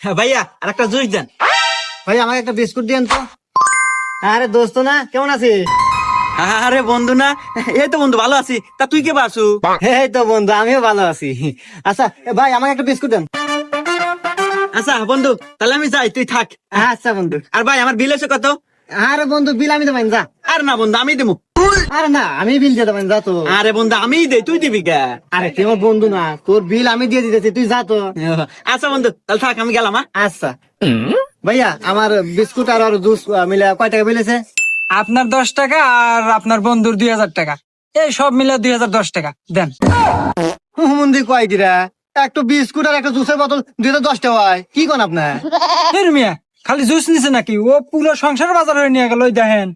ভাইয়া আর একটা জুস দেন। ভাই আমাকে একটা বিস্কুট দিয়েন তো। আরে দোস্ত না, কেমন আছিস? আরে বন্ধু না, এই তো বন্ধু ভালো আছি। তা তুই কে বাসু? এই তো বন্ধু, আমিও ভালো আছি। আচ্ছা ভাই আমাকে একটা বিস্কুট দেন। আচ্ছা বন্ধু, তাহলে আমি যাই, তুই থাক। আচ্ছা বন্ধু। আর ভাই আমার বিল এসে কত? আরে বন্ধু, বিল আমি দেবেন, যা। আর না বন্ধু, আমি দেবো। আরে না, আমি বিল দিয়ে দেবেন, যা তো। আরে বন্ধু আমিই দেই, তুই দিবি কে? আরে তুই আমার বন্ধু না, তোর বিল আমি দিয়ে দিতেছি, তুই যা তো। আচ্ছা বন্ধু, তাহলে থাক, আমি গেলাম। আচ্ছা ভাইয়া, আমার বিস্কুট আর জুস মিলে কয় টাকা বিলেছে? আপনার 10 টাকা আর আপনার বন্ধুর 2000 টাকা, এই সব মিলে 2010 টাকা দেন। হুমন্দি কয় কিরা, একটু বিস্কুট আর একটা জুসের বোতল 2010 হয়, কি কোন আপনার? এর মিয়া খালি জুস নিছে নাকি? ও পুরো সংসার বাজার হয়ে নিয়ে গেল, ওই দেখেন।